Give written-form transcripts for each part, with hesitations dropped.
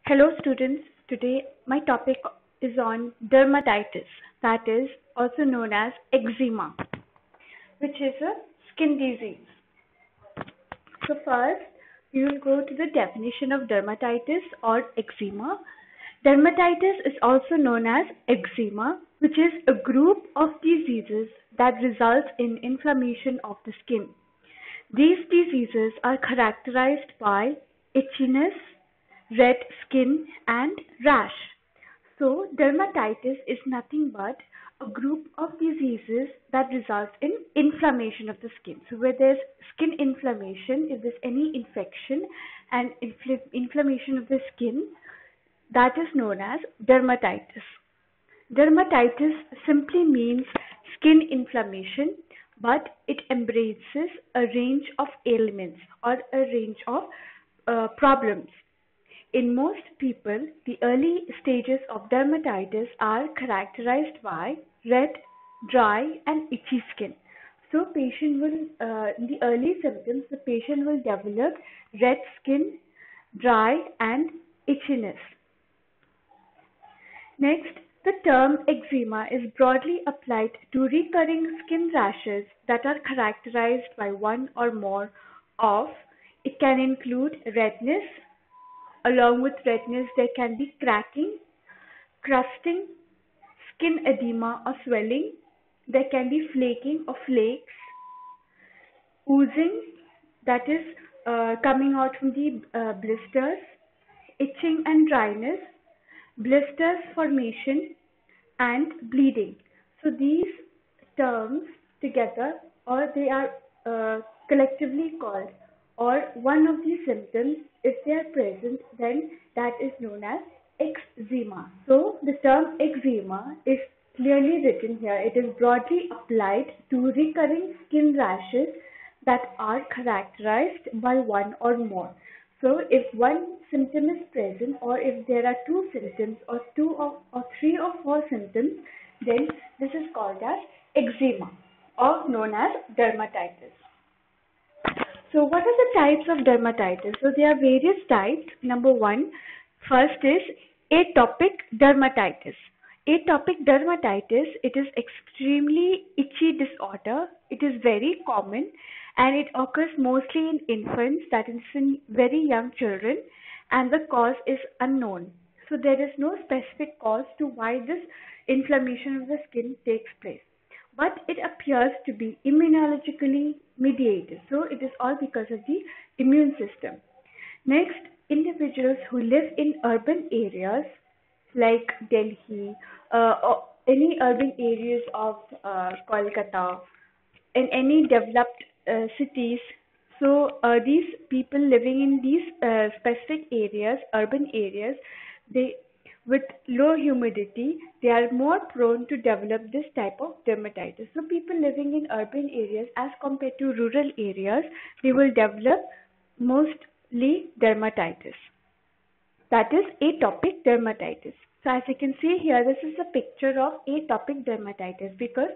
Hello students, today my topic is on dermatitis, that is also known as eczema, which is a skin disease. So first, we will go to the definition of dermatitis or eczema. Dermatitis is also known as eczema, which is a group of diseases that results in inflammation of the skin. These diseases are characterized by itchiness, red skin, and rash. So, dermatitis is nothing but a group of diseases that results in inflammation of the skin. So, where there's skin inflammation, if there's any infection and inflammation of the skin, that is known as dermatitis. Dermatitis simply means skin inflammation, but it embraces a range of ailments or a range of problems. In most people, the early stages of dermatitis are characterized by red, dry, and itchy skin. So, in the early symptoms, the patient will develop red skin, dry, and itchiness. Next, the term eczema is broadly applied to recurring skin rashes that are characterized by one or more of. It can include redness. Along with redness, there can be cracking, crusting, skin edema or swelling. There can be flaking or flakes, oozing, that is coming out from the blisters, itching and dryness, blisters formation, and bleeding. So these terms together, or they are collectively called, or one of these symptoms, if they are present, then that is known as eczema. So the term eczema is clearly written here. It is broadly applied to recurring skin rashes that are characterized by one or more. So if one symptom is present, or if there are two symptoms or three or four symptoms, then this is called as eczema or known as dermatitis. So what are the types of dermatitis? So there are various types. Number one, first is atopic dermatitis. Atopic dermatitis, it is extremely itchy disorder. It is very common and it occurs mostly in infants, that is in very young children, and the cause is unknown. So there is no specific cause to why this inflammation of the skin takes place, but it appears to be immunologically mediated. So it is all because of the immune system. Next, individuals who live in urban areas like Delhi, or any urban areas of Kolkata, in any developed cities. So these people living in these specific areas, urban areas, they with low humidity, they are more prone to develop this type of dermatitis. So people living in urban areas as compared to rural areas, they will develop mostly dermatitis. That is atopic dermatitis. So as you can see here, this is a picture of atopic dermatitis because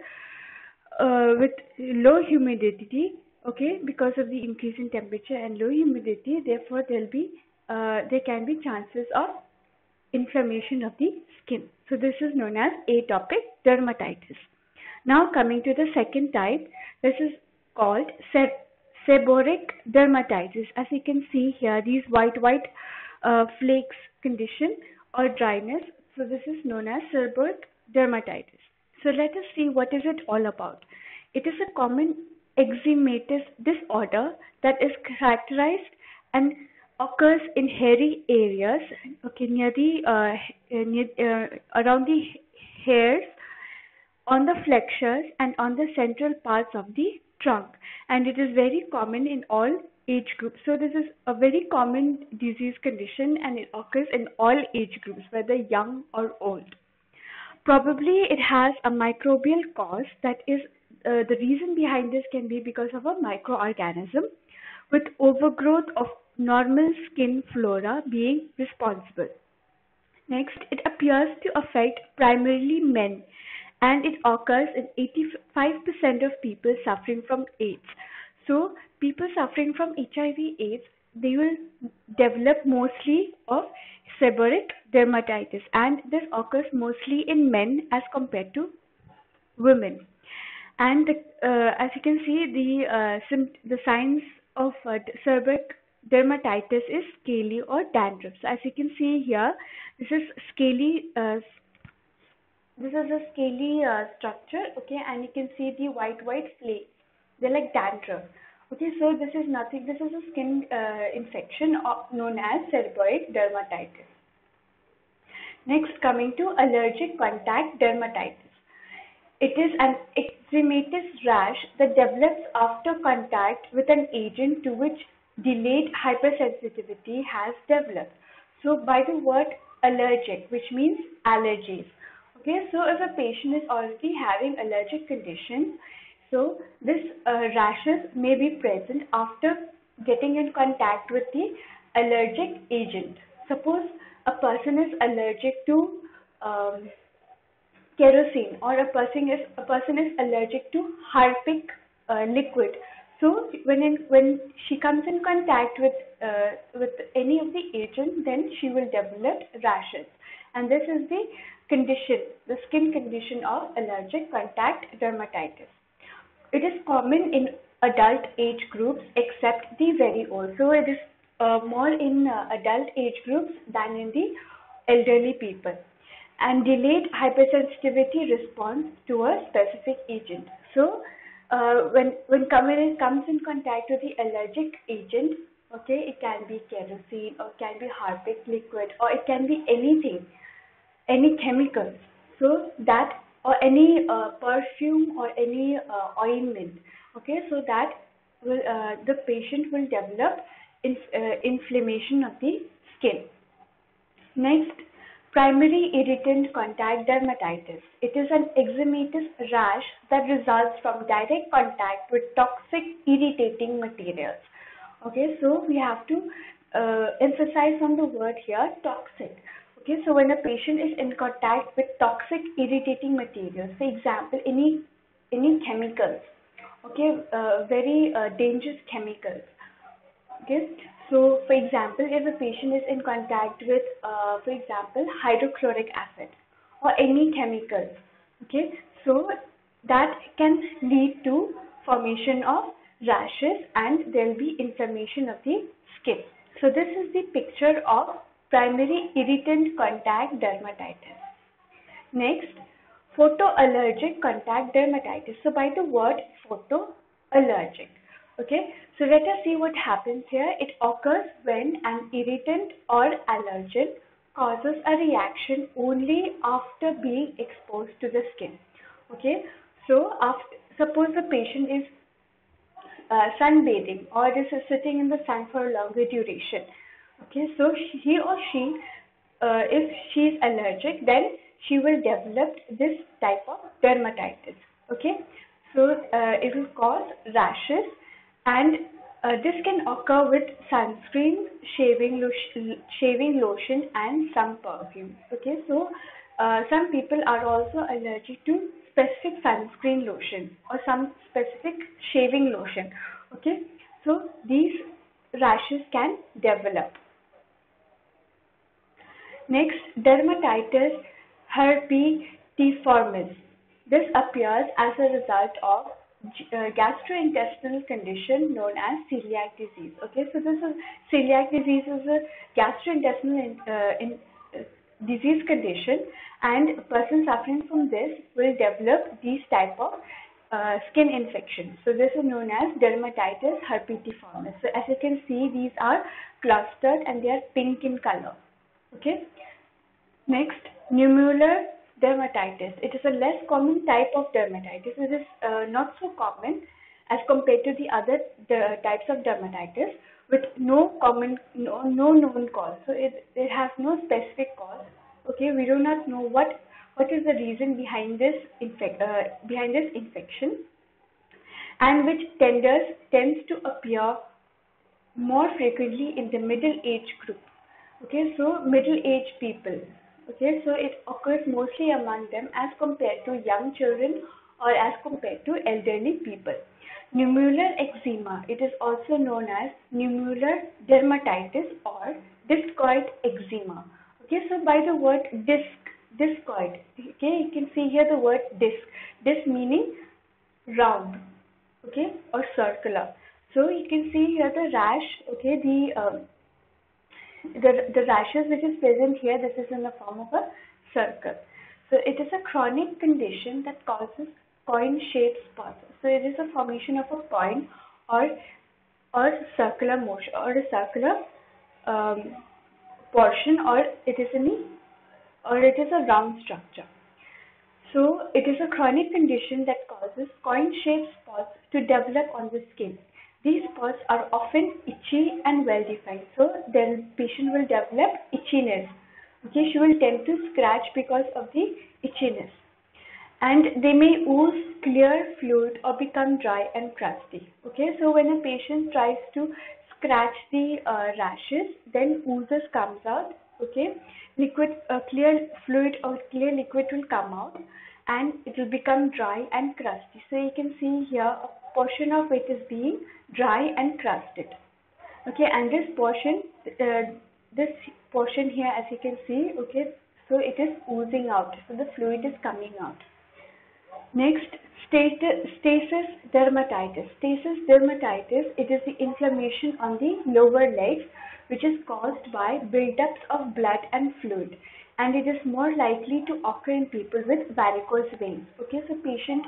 with low humidity, okay, because of the increase in temperature and low humidity, therefore there can be chances of inflammation of the skin. So this is known as atopic dermatitis. Now coming to the second type, this is called seborrheic dermatitis. As you can see here, these white flakes condition or dryness. So this is known as seborrheic dermatitis. So let us see what is it all about. It is a common eczematous disorder that is characterized and occurs in hairy areas, okay, around the hairs, on the flexures, and on the central parts of the trunk, and it is very common in all age groups. So this is a very common disease condition and it occurs in all age groups, whether young or old. Probably it has a microbial cause, that is the reason behind this can be because of a microorganism with overgrowth of normal skin flora being responsible. Next, it appears to affect primarily men and it occurs in 85% of people suffering from AIDS. So, people suffering from HIV/AIDS, they will develop mostly of seborrheic dermatitis, and this occurs mostly in men as compared to women. And as you can see, the signs of seborrheic dermatitis is scaly or dandruff. So as you can see here, this is scaly. This is a scaly structure, okay, and you can see the white flakes. They're like dandruff. Okay, so this is nothing. This is a skin infection known as seborrheic dermatitis. Next, coming to allergic contact dermatitis. It is an eczematous rash that develops after contact with an agent to which delayed hypersensitivity has developed. So by the word allergic, which means allergies. Okay, so if a patient is already having allergic conditions, so this rashes may be present after getting in contact with the allergic agent. Suppose a person is allergic to kerosene, or a person is allergic to harpic liquid. So when she comes in contact with any of the agent, then she will develop rashes, and this is the condition, the skin condition of allergic contact dermatitis. It is common in adult age groups except the very old. So it is more in adult age groups than in the elderly people. And delayed hypersensitivity response to a specific agent. So when comes in contact with the allergic agent, okay, it can be kerosene or it can be harpic liquid or it can be anything, any chemicals. So that, or any perfume or any ointment. Okay, so that will the patient will develop inflammation of the skin. Next, primary irritant contact dermatitis. It is an eczematous rash that results from direct contact with toxic irritating materials. Okay, so we have to emphasize on the word here, toxic. Okay, so when a patient is in contact with toxic irritating materials, for example, any chemicals, okay, very dangerous chemicals. Okay, so for example, if a patient is in contact with, for example, hydrochloric acid or any chemicals, okay, so that can lead to formation of rashes and there will be inflammation of the skin. So this is the picture of primary irritant contact dermatitis. Next, photoallergic contact dermatitis. So by the word photoallergic. Okay, so let us see what happens here. It occurs when an irritant or allergen causes a reaction only after being exposed to the skin. Okay, so suppose the patient is sunbathing or is sitting in the sun for a longer duration. Okay, so he or she, if she is allergic, then she will develop this type of dermatitis. Okay, so it will cause rashes, and this can occur with sunscreen, shaving lotion, and some perfume. Okay, so some people are also allergic to specific sunscreen lotion or some specific shaving lotion. Okay, so these rashes can develop. Next, dermatitis herpetiformis. This appears as a result of gastrointestinal condition known as celiac disease. Okay, so this is celiac disease is a gastrointestinal disease condition, and a person suffering from this will develop these type of skin infections. So this is known as dermatitis herpetiformis. So as you can see, these are clustered and they are pink in color. Okay. Next, nummular dermatitis. It is a less common type of dermatitis. It is not so common as compared to the other types of dermatitis, with no known cause. So it has no specific cause. Okay, we do not know what is the reason behind this infection, and which tends to appear more frequently in the middle age group. Okay, so middle age people. Okay, so it occurs mostly among them as compared to young children or as compared to elderly people. Nummular eczema. It is also known as nummular dermatitis or discoid eczema. Okay, so by the word discoid, okay, you can see here the word disc meaning round, okay, or circular. So you can see here the rash, okay, the rashes which is present here, this is in the form of a circle. So it is a chronic condition that causes coin-shaped spots. So it is a formation of a coin or circular motion or a circular um, portion, or it is a round structure. So it is a chronic condition that causes coin-shaped spots to develop on the skin. These spots are often itchy and well-defined. So the patient will develop itchiness. Okay, she will tend to scratch because of the itchiness. And they may ooze clear fluid or become dry and crusty. Okay, so when a patient tries to scratch the rashes, then oozes comes out. Okay, clear fluid or clear liquid will come out, and it will become dry and crusty. So you can see here a portion of it is being dry and crusted. Okay, and this portion here, as you can see, okay, so it is oozing out. So the fluid is coming out. Next, stasis dermatitis. Stasis dermatitis, it is the inflammation on the lower legs which is caused by buildups of blood and fluid, and it is more likely to occur in people with varicose veins. Okay, so patient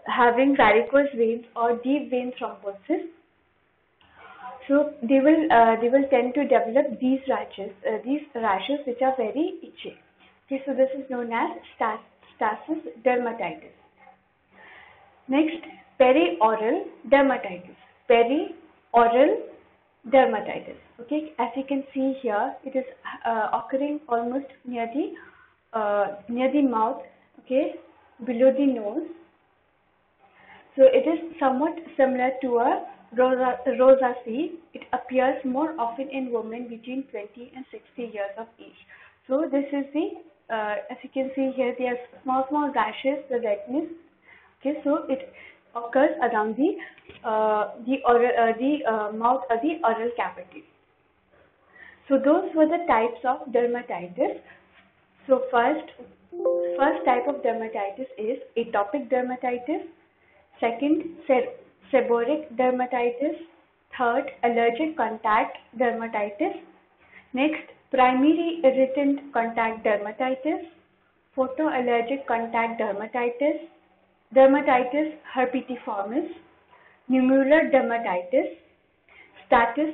having varicose veins or deep vein thrombosis, so they will tend to develop these rashes which are very itchy. Okay, so this is known as stasis dermatitis. Next, perioral dermatitis. Perioral dermatitis. Okay, as you can see here, it is occurring almost near the mouth. Okay, below the nose. So it is somewhat similar to a rosacea. It appears more often in women between 20 and 60 years of age. So this is as you can see here, there are small rashes, the redness. Okay, so it occurs around the mouth or the oral cavity. So those were the types of dermatitis. So first type of dermatitis is atopic dermatitis. Second, seborrheic dermatitis. Third, allergic contact dermatitis. Next, primary irritant contact dermatitis. Photoallergic contact dermatitis. Dermatitis herpetiformis. Nummular dermatitis. Statitis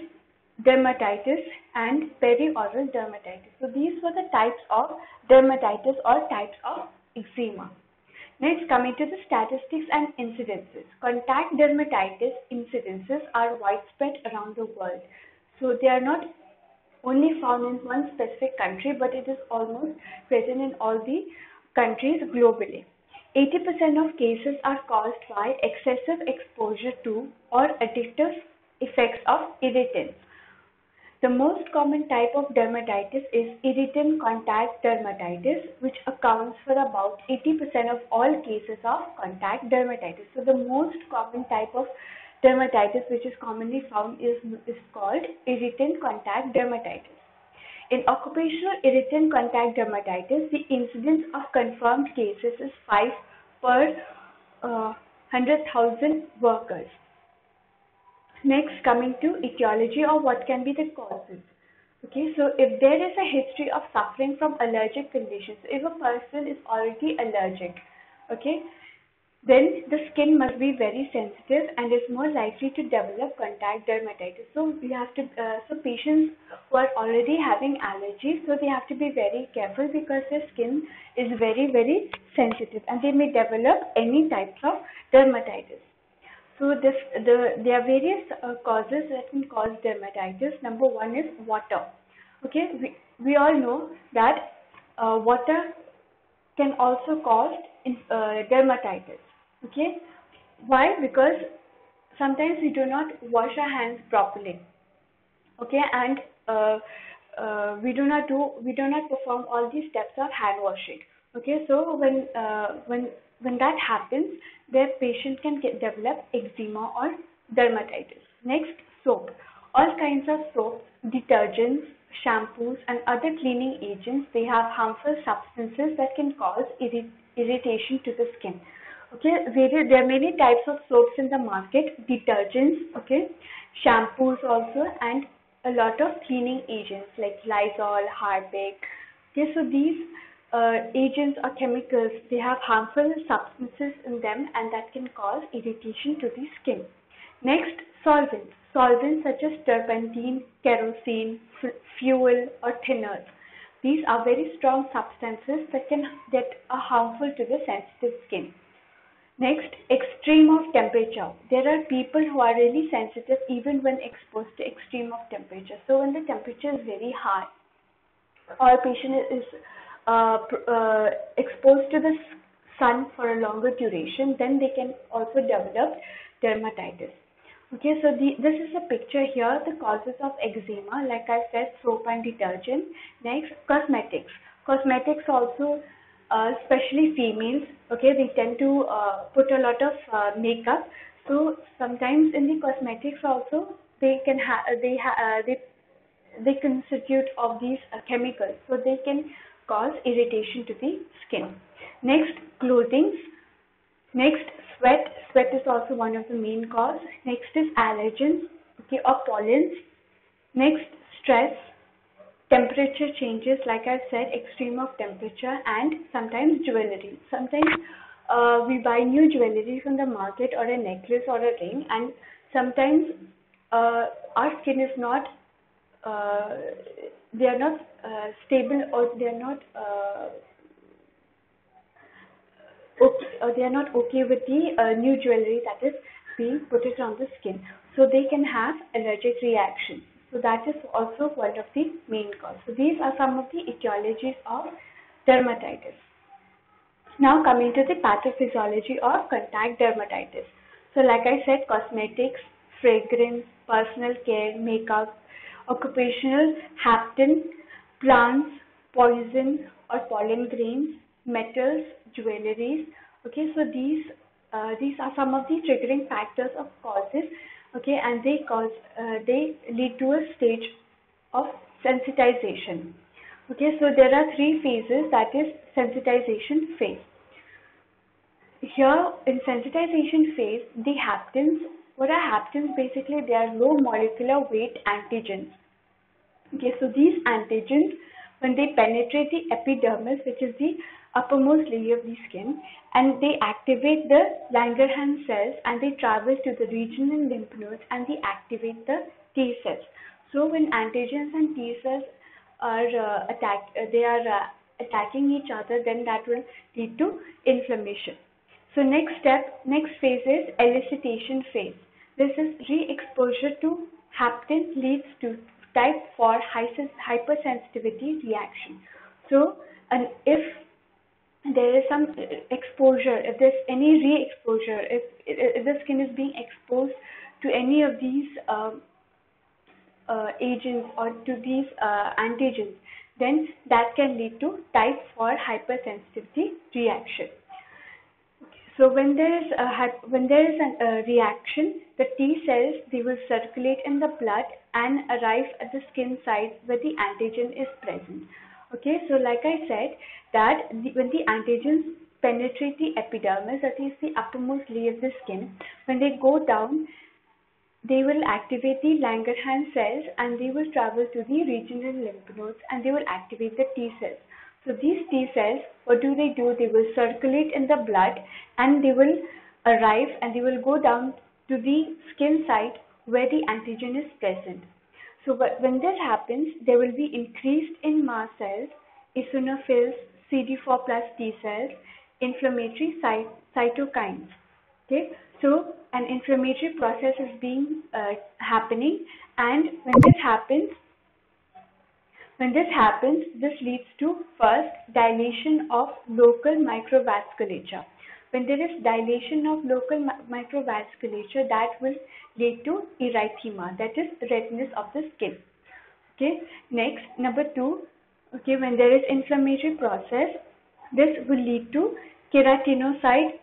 dermatitis, and perioral dermatitis. So these were the types of dermatitis or types of eczema. Next, coming to the statistics and incidences. Contact dermatitis incidences are widespread around the world. So they are not only found in one specific country, but it is almost present in all the countries globally. 80% of cases are caused by excessive exposure to or addictive effects of irritants. The most common type of dermatitis is irritant contact dermatitis, which accounts for about 80% of all cases of contact dermatitis. So the most common type of dermatitis which is commonly found is called irritant contact dermatitis. In occupational irritant contact dermatitis, the incidence of confirmed cases is 5 per 100,000 workers. Next, coming to etiology, or what can be the causes. Okay, so if there is a history of suffering from allergic conditions, if a person is already allergic, okay, then the skin must be very sensitive and is more likely to develop contact dermatitis. So we have to, so patients who are already having allergies, so they have to be very careful because their skin is very, very sensitive and they may develop any types of dermatitis. So there are various causes that can cause dermatitis. Number one is water. Okay, we all know that water can also cause dermatitis. Okay, why? Because sometimes we do not wash our hands properly. Okay, and we do not perform all these steps of hand washing. Okay, so when that happens, the patient can develop eczema or dermatitis. Next, soap. All kinds of soaps, detergents, shampoos, and other cleaning agents, they have harmful substances that can cause irritation to the skin. Okay, there are many types of soaps in the market, detergents, okay, shampoos also, and a lot of cleaning agents like Lysol, Harpic. Okay, so these agents or chemicals, they have harmful substances in them and that can cause irritation to the skin. Next, solvents. Solvents such as turpentine, kerosene, fuel, or thinners. These are very strong substances that are harmful to the sensitive skin. Next, extreme of temperature. There are people who are really sensitive even when exposed to extreme of temperature. So when the temperature is very high or patient is exposed to the sun for a longer duration, then they can also develop dermatitis. Okay, so this is a picture here, the causes of eczema, like I said, soap and detergent. Next, cosmetics. Cosmetics also, especially females, okay, they tend to put a lot of makeup. So sometimes in the cosmetics also, they can they constitute of these chemicals, so they can cause irritation to the skin. Next, clothing. Next, sweat. Sweat is also one of the main cause. Next is allergens, okay, or pollens. Next, stress, temperature changes, like I said, extreme of temperature, and sometimes jewelry. Sometimes we buy new jewelry from the market, or a necklace or a ring, and sometimes our skin is not they are not stable, or they are not okay, or they are not okay with the new jewelry that is being put it on the skin. So they can have allergic reaction. So that is also one of the main causes. So these are some of the etiologies of dermatitis. Now coming to the pathophysiology of contact dermatitis. So like I said, cosmetics, fragrance, personal care, makeup, occupational hapten, plants, poison or pollen grains, metals, jewelries. Okay, so these are some of the triggering factors of causes. Okay, and they lead to a stage of sensitization. Okay, so there are three phases, that is sensitization phase. Here in sensitization phase, the haptens, what are haptens? Basically, they are low molecular weight antigens. Okay, so these antigens, when they penetrate the epidermis, which is the uppermost layer of the skin, and they activate the Langerhans cells, and they travel to the regional lymph nodes, and they activate the T cells. So when antigens and T cells are attacking each other, then that will lead to inflammation. So next phase is elicitation phase. This is re-exposure to hapten leads to type 4 hypersensitivity reaction. So, and if there is some exposure, if there's any re-exposure, if the skin is being exposed to any of these agents or to these antigens, then that can lead to type 4 hypersensitivity reaction. So when there is a reaction, the T cells, they will circulate in the blood and arrive at the skin site where the antigen is present. Okay, so like I said, that when the antigens penetrate the epidermis, that is the uppermost layer of the skin, when they go down, they will activate the Langerhans cells, and they will travel to the regional lymph nodes, and they will activate the T cells. So these T cells, what do? They will circulate in the blood, and they will arrive, and they will go down to the skin site where the antigen is present. So when this happens, there will be increased in mast cells, eosinophils, CD4 plus T cells, inflammatory cytokines. Okay, so an inflammatory process is being happening, and when this happens, this leads to first dilation of local microvasculature. When there is dilation of local microvasculature, that will lead to erythema, that is redness of the skin. Okay. Next, number 2. Okay, when there is inflammatory process, this will lead to keratinocyte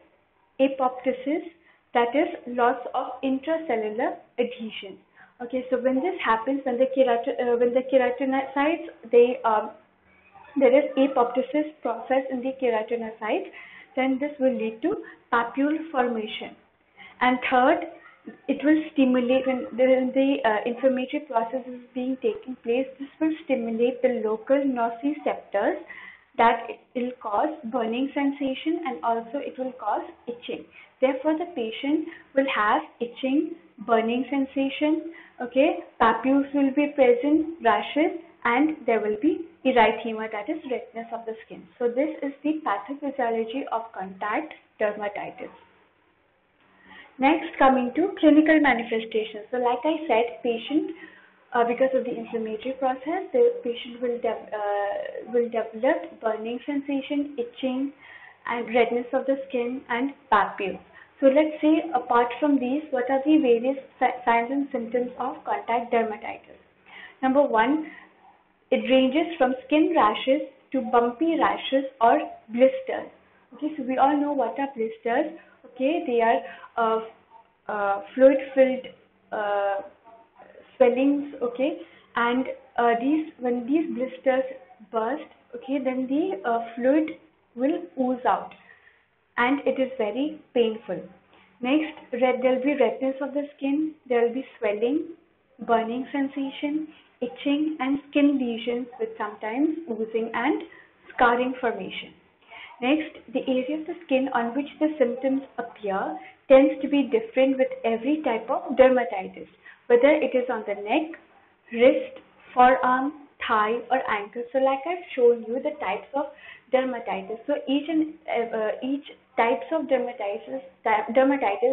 apoptosis, that is loss of intracellular adhesion. Okay, so when this happens, when the keratinocytes, there is apoptosis process in the keratinocytes, then this will lead to papule formation. And third, it will stimulate when the inflammatory process is being taking place. This will stimulate the local nociceptors that it will cause burning sensation and also it will cause itching. Therefore, the patient will have itching, burning sensation, okay, papules will be present, rashes, and there will be erythema, that is redness of the skin. So this is the pathophysiology of contact dermatitis. Next, coming to clinical manifestations. So like I said, because of the inflammatory process, the patient will develop burning sensation, itching, and redness of the skin and papules. So let's say apart from these, what are the various signs and symptoms of contact dermatitis? Number one, it ranges from skin rashes to bumpy rashes or blisters. Okay, so we all know what are blisters. Okay, they are fluid-filled swellings. Okay, and when these blisters burst, okay, then the fluid will ooze out, and it is very painful. Next, there will be redness of the skin. There will be swelling, burning sensation, itching, and skin lesions with sometimes oozing and scarring formation. Next, the area of the skin on which the symptoms appear tends to be different with every type of dermatitis, whether it is on the neck, wrist, forearm, thigh, or ankle. So like I've shown you the types of dermatitis. So each types of dermatitis,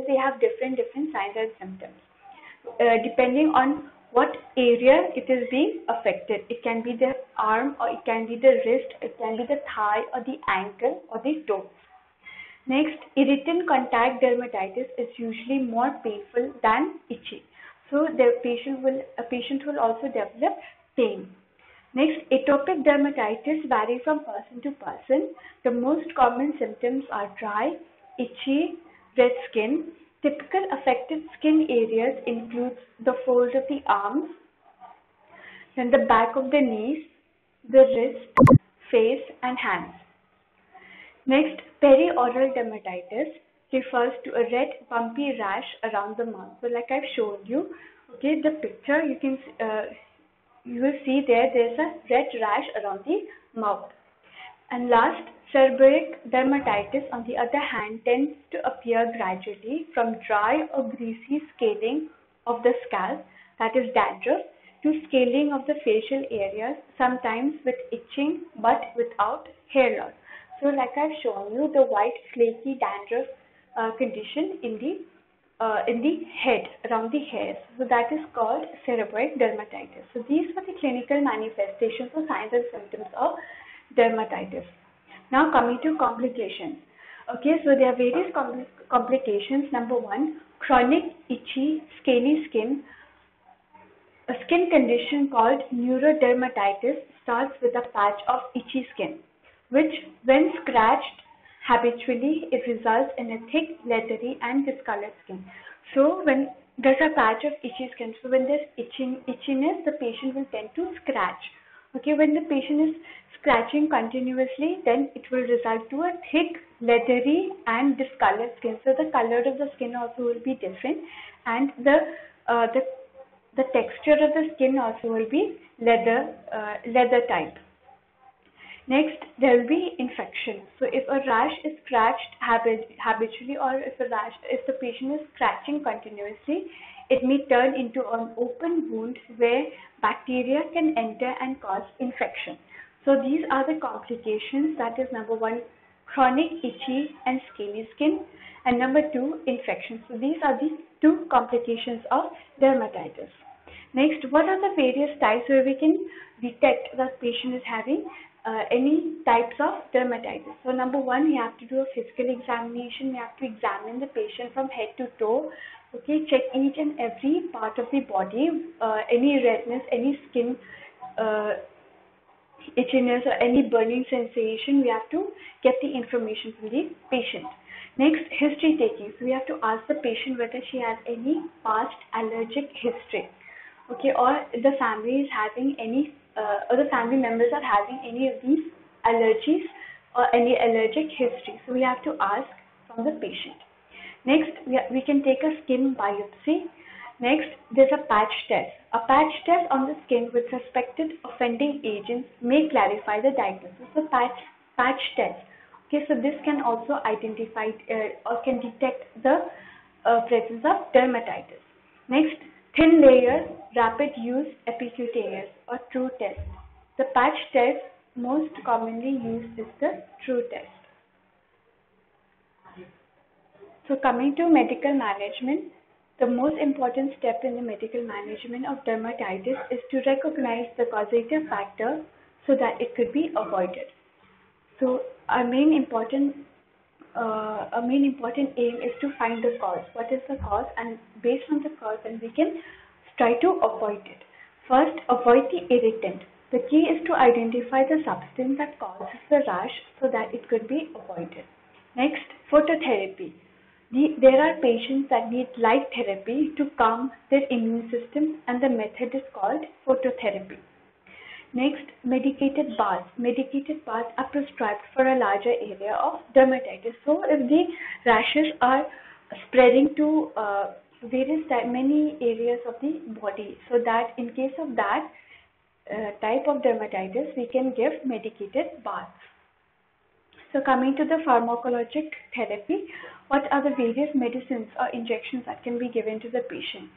they have different signs and symptoms. Depending on what area it is being affected. It can be the arm or it can be the wrist, it can be the thigh or the ankle or the toe. Next, irritant contact dermatitis is usually more painful than itchy. So a patient will also develop pain. Next, atopic dermatitis vary from person to person. The most common symptoms are dry, itchy, red skin. Typical affected skin areas include the folds of the arms, then the back of the knees, the wrist, face, and hands. Next, perioral dermatitis refers to a red bumpy rash around the mouth. So like I've shown you, okay, the picture you will see there's a red rash around the mouth. And last, seborrheic dermatitis, on the other hand, tends to appear gradually from dry or greasy scaling of the scalp, that is dandruff, to scaling of the facial areas, sometimes with itching but without hair loss. So like I've shown you, the white flaky dandruff condition in the head, around the hairs. So that is called seborrheic dermatitis. So these were the clinical manifestations or signs and symptoms of dermatitis. Now coming to complications. Okay, so there are various complications. Number one, chronic itchy scaly skin. A skin condition called neurodermatitis starts with a patch of itchy skin, which when scratched habitually, it results in a thick, leathery and discolored skin. So when there's a patch of itchy skin, so when there's itchiness, the patient will tend to scratch. Okay, when the patient is scratching continuously, then it will result to a thick, leathery and discolored skin. So the color of the skin also will be different, and the texture of the skin also will be leather type. Next, there will be infection. So if a rash is scratched habitually, or if the patient is scratching continuously, it may turn into an open wound where bacteria can enter and cause infection. So these are the complications. That is number one, chronic itchy and scaly skin, and number two, infection. So these are the two complications of dermatitis. Next, what are the various types where we can detect that patient is having any types of dermatitis? So number one, we have to do a physical examination. We have to examine the patient from head to toe. Okay, check each and every part of the body, any redness, any skin itchiness or any burning sensation. We have to get the information from the patient. Next, history taking. So we have to ask the patient whether she has any past allergic history. okay, or the family is having any, or the family members are having any of these allergies or any allergic history. So we have to ask from the patient. Next, we can take a skin biopsy. Next, there's a patch test. A patch test on the skin with suspected offending agents may clarify the diagnosis. So patch test. Okay, so this can also identify or can detect the presence of dermatitis. Next, thin layer rapid use epicutaneous or true test. The patch test most commonly used is the true test. So coming to medical management, the most important step in the medical management of dermatitis is to recognize the causative factor so that it could be avoided. So our main important aim is to find the cause. What is the cause? And based on the cause, then we can try to avoid it. First, avoid the irritant. The key is to identify the substance that causes the rash so that it could be avoided. Next, phototherapy. There are patients that need light therapy to calm their immune system, and the method is called phototherapy. Next, medicated baths. Medicated baths are prescribed for a larger area of dermatitis. So, if the rashes are spreading to many areas of the body, so that in case of that type of dermatitis, we can give medicated baths. So, coming to the pharmacologic therapy, what are the various medicines or injections that can be given to the patient?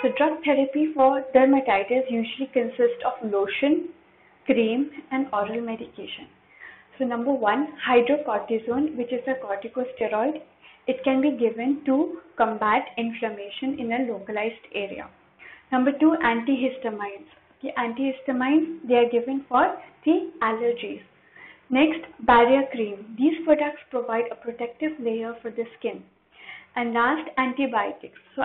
So, drug therapy for dermatitis usually consists of lotion, cream, and oral medication. So, number one, hydrocortisone, which is a corticosteroid. It can be given to combat inflammation in a localized area. Number two, antihistamines. Okay, antihistamines, they are given for the allergies. Next, barrier cream. These products provide a protective layer for the skin. And last, antibiotics. So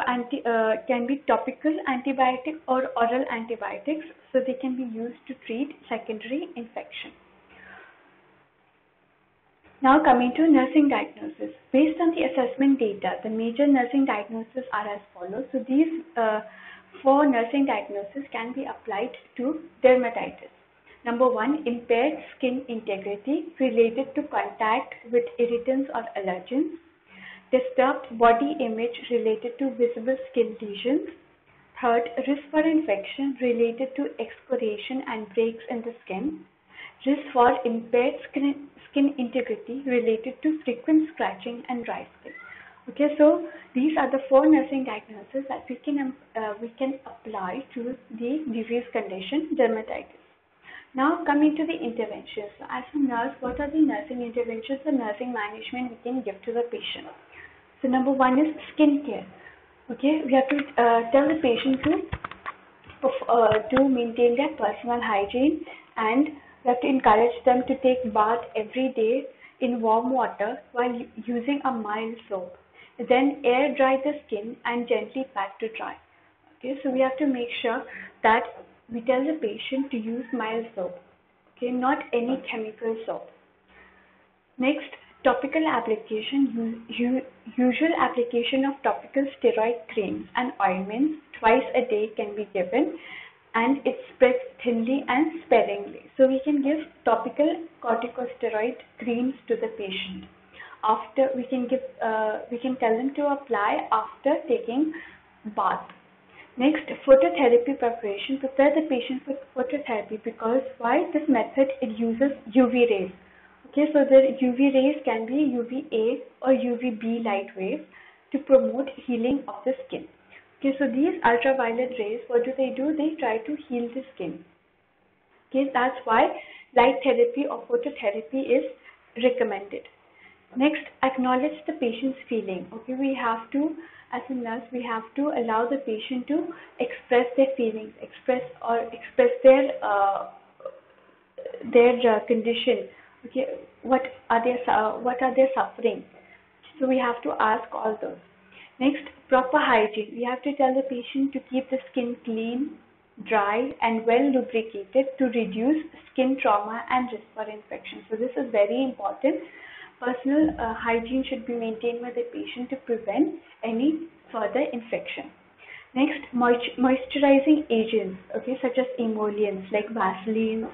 can be topical antibiotic or oral antibiotics. So they can be used to treat secondary infection. Now coming to nursing diagnosis. Based on the assessment data, the major nursing diagnoses are as follows. So these four nursing diagnoses can be applied to dermatitis. Number one, impaired skin integrity related to contact with irritants or allergens. Disturbed body image related to visible skin lesions. Third, risk for infection related to excoriation and breaks in the skin. Risk for impaired skin integrity related to frequent scratching and dry skin. Okay, so these are the four nursing diagnoses that we can apply to the disease condition dermatitis. Now coming to the interventions. So as a nurse, what are the nursing interventions or nursing management we can give to the patient? So number one is skin care. Okay, we have to tell the patient to maintain their personal hygiene, and we have to encourage them to take bath every day in warm water while using a mild soap. Then air dry the skin and gently pat to dry. Okay, so we have to make sure that we tell the patient to use mild soap. Okay, not any chemical soap. Next, topical application. Usual application of topical steroid creams and ointments twice a day can be given, and it spreads thinly and sparingly. So we can give topical corticosteroid creams to the patient. After we can tell them to apply after taking bath. Next, phototherapy preparation. Prepare the patient for phototherapy because why this method, it uses UV rays. Okay, so the UV rays can be UVA or UVB light waves to promote healing of the skin. Okay, so these ultraviolet rays, what do? They try to heal the skin. Okay, that's why light therapy or phototherapy is recommended. Next, acknowledge the patient's feeling. Okay, we have to, as a nurse, we have to allow the patient to express their feelings, express their condition. Okay, what are they suffering? So we have to ask all those. Next, proper hygiene. We have to tell the patient to keep the skin clean, dry, and well lubricated to reduce skin trauma and risk for infection. So this is very important. Personal hygiene should be maintained by the patient to prevent any further infection. Next, moisturizing agents, okay, such as emollients like Vaseline,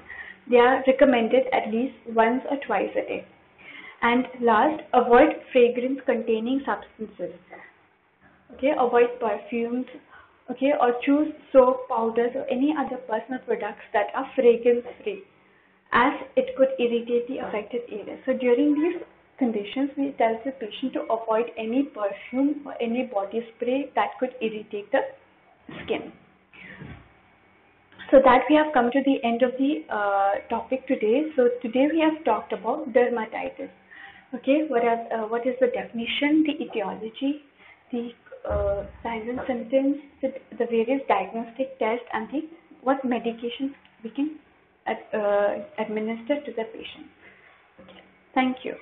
they are recommended at least once or twice a day. And last, avoid fragrance containing substances. Okay, avoid perfumes, okay, or choose soap, powders, or any other personal products that are fragrance free, as it could irritate the affected area. So during these conditions, we tell the patient to avoid any perfume or any body spray that could irritate the skin. So that we have come to the end of the topic today. So today we have talked about dermatitis. Okay, what is the definition, the etiology, the signs and symptoms, the various diagnostic tests, and the what medications we can administer to the patient. Okay. Thank you.